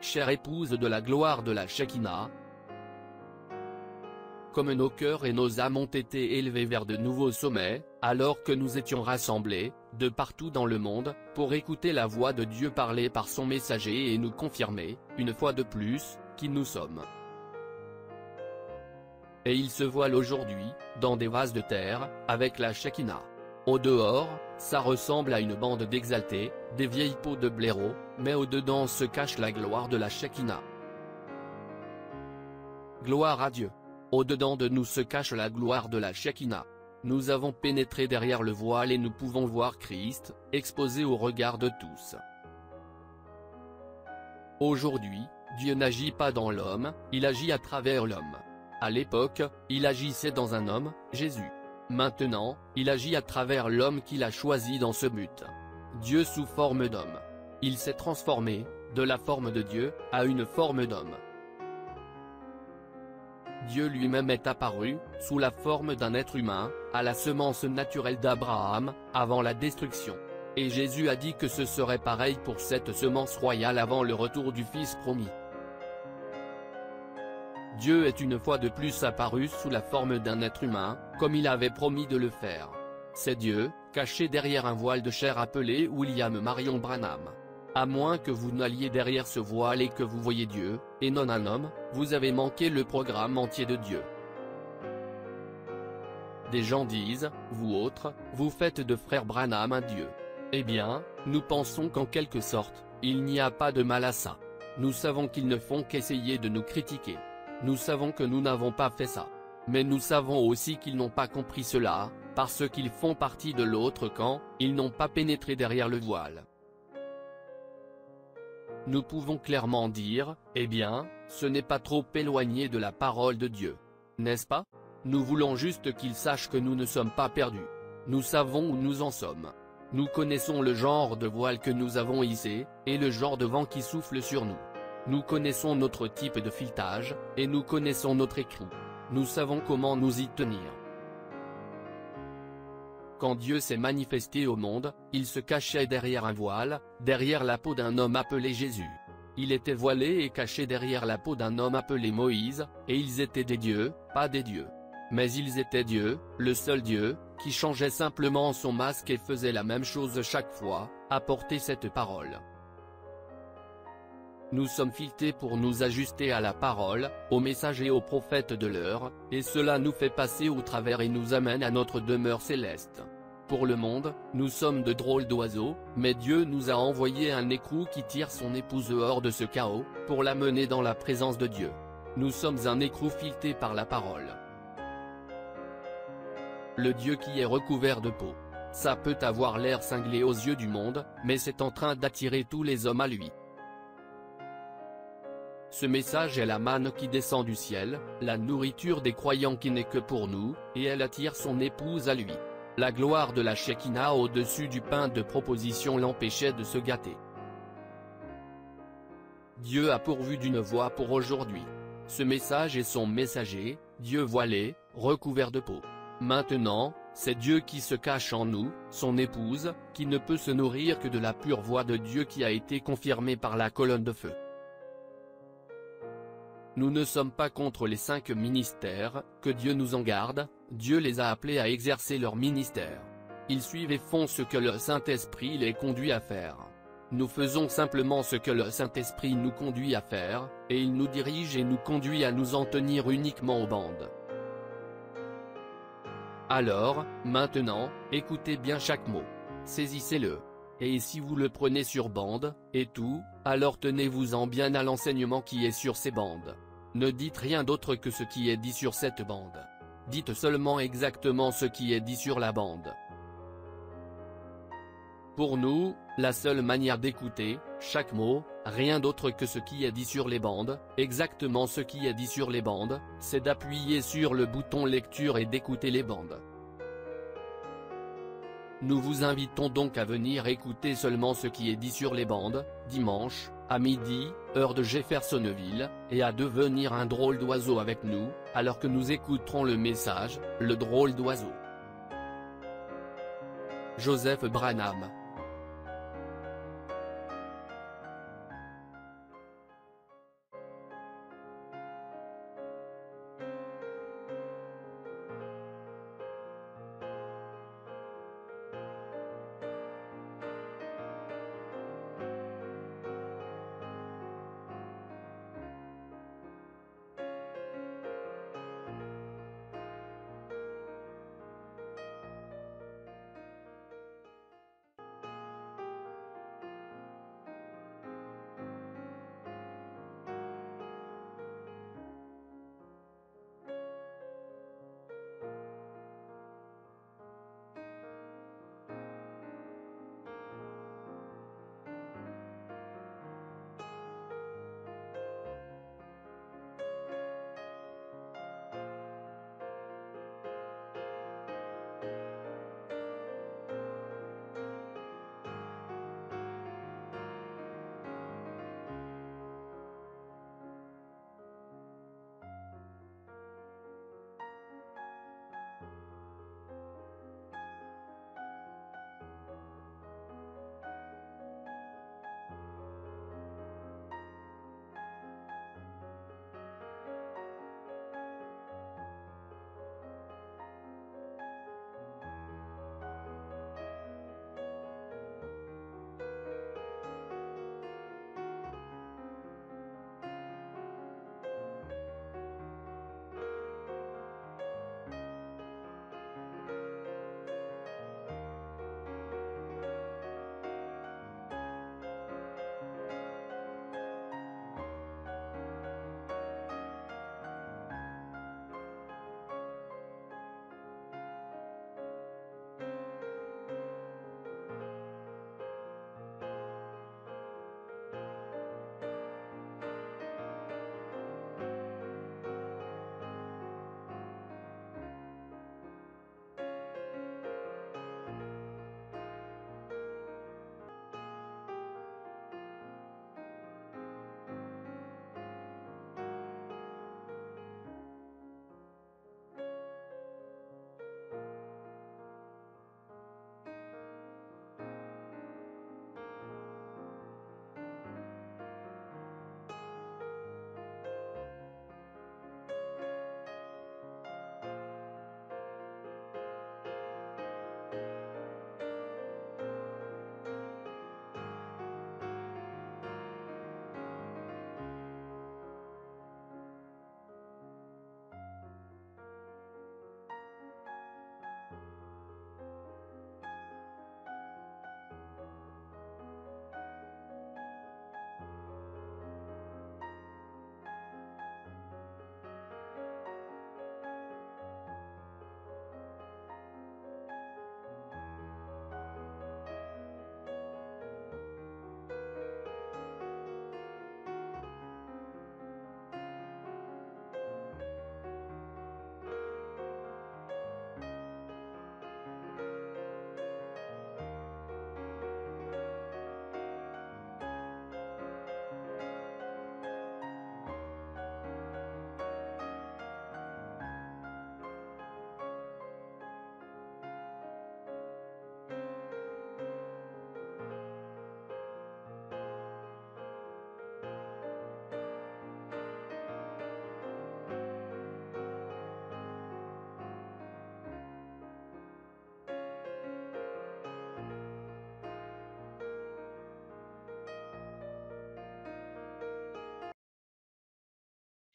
chère épouse de la gloire de la Shekinah. Comme nos cœurs et nos âmes ont été élevés vers de nouveaux sommets, alors que nous étions rassemblés, de partout dans le monde, pour écouter la voix de Dieu parler par son messager et nous confirmer, une fois de plus, qui nous sommes. Et il se voile aujourd'hui, dans des vases de terre, avec la Shekinah. Au dehors, ça ressemble à une bande d'exaltés, des vieilles peaux de blaireau, mais au dedans se cache la gloire de la Shekinah. Gloire à Dieu. Au dedans de nous se cache la gloire de la Shekinah. Nous avons pénétré derrière le voile et nous pouvons voir Christ, exposé au regard de tous. Aujourd'hui, Dieu n'agit pas dans l'homme, il agit à travers l'homme. À l'époque, il agissait dans un homme, Jésus. Maintenant, il agit à travers l'homme qu'il a choisi dans ce but. Dieu sous forme d'homme. Il s'est transformé, de la forme de Dieu, à une forme d'homme. Dieu lui-même est apparu, sous la forme d'un être humain, à la semence naturelle d'Abraham, avant la destruction. Et Jésus a dit que ce serait pareil pour cette semence royale avant le retour du Fils promis. Dieu est une fois de plus apparu sous la forme d'un être humain, comme il avait promis de le faire. C'est Dieu, caché derrière un voile de chair appelé William Marion Branham. À moins que vous n'alliez derrière ce voile et que vous voyez Dieu, et non un homme, vous avez manqué le programme entier de Dieu. Des gens disent, vous autres, vous faites de frère Branham un Dieu. Eh bien, nous pensons qu'en quelque sorte, il n'y a pas de mal à ça. Nous savons qu'ils ne font qu'essayer de nous critiquer. Nous savons que nous n'avons pas fait ça. Mais nous savons aussi qu'ils n'ont pas compris cela, parce qu'ils font partie de l'autre camp, ils n'ont pas pénétré derrière le voile. Nous pouvons clairement dire, eh bien, ce n'est pas trop éloigné de la parole de Dieu. N'est-ce pas? Nous voulons juste qu'ils sachent que nous ne sommes pas perdus. Nous savons où nous en sommes. Nous connaissons le genre de voile que nous avons hissé, et le genre de vent qui souffle sur nous. Nous connaissons notre type de filetage, et nous connaissons notre écrou. Nous savons comment nous y tenir. Quand Dieu s'est manifesté au monde, il se cachait derrière un voile, derrière la peau d'un homme appelé Jésus. Il était voilé et caché derrière la peau d'un homme appelé Moïse, et ils étaient des dieux, pas des dieux. Mais ils étaient Dieu, le seul Dieu, qui changeait simplement son masque et faisait la même chose chaque fois, apporter cette parole. Nous sommes filetés pour nous ajuster à la parole, au message et aux prophètes de l'heure, et cela nous fait passer au travers et nous amène à notre demeure céleste. Pour le monde, nous sommes de drôles d'oiseaux, mais Dieu nous a envoyé un écrou qui tire son épouse hors de ce chaos, pour la mener dans la présence de Dieu. Nous sommes un écrou fileté par la parole. Le Dieu qui est recouvert de peau. Ça peut avoir l'air cinglé aux yeux du monde, mais c'est en train d'attirer tous les hommes à lui. Ce message est la manne qui descend du ciel, la nourriture des croyants qui n'est que pour nous, et elle attire son épouse à lui. La gloire de la Shekinah au-dessus du pain de proposition l'empêchait de se gâter. Dieu a pourvu d'une voix pour aujourd'hui. Ce message est son messager, Dieu voilé, recouvert de peau. Maintenant, c'est Dieu qui se cache en nous, son épouse, qui ne peut se nourrir que de la pure voix de Dieu qui a été confirmée par la colonne de feu. Nous ne sommes pas contre les 5 ministères, que Dieu nous en garde, Dieu les a appelés à exercer leur ministère. Ils suivent et font ce que le Saint-Esprit les conduit à faire. Nous faisons simplement ce que le Saint-Esprit nous conduit à faire, et il nous dirige et nous conduit à nous en tenir uniquement aux bandes. Alors, maintenant, écoutez bien chaque mot. Saisissez-le. Et si vous le prenez sur bande, et tout, alors tenez-vous-en bien à l'enseignement qui est sur ces bandes. Ne dites rien d'autre que ce qui est dit sur cette bande. Dites seulement exactement ce qui est dit sur la bande. Pour nous, la seule manière d'écouter, chaque mot, rien d'autre que ce qui est dit sur les bandes, exactement ce qui est dit sur les bandes, c'est d'appuyer sur le bouton lecture et d'écouter les bandes. Nous vous invitons donc à venir écouter seulement ce qui est dit sur les bandes, dimanche, à midi, heure de Jeffersonville, et à devenir un drôle d'oiseau avec nous, alors que nous écouterons le message, le drôle d'oiseau. Joseph Branham.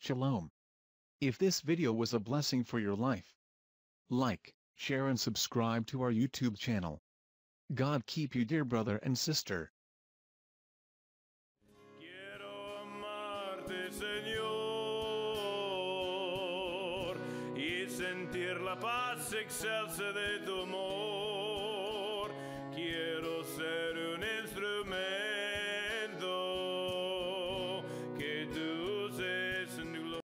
Shalom. If this video was a blessing for your life, like, share and subscribe to our YouTube channel. God keep you, dear brother and sister. Quiero amarte, Señor, y sentir la paz excelsa de tu amor. Quiero ser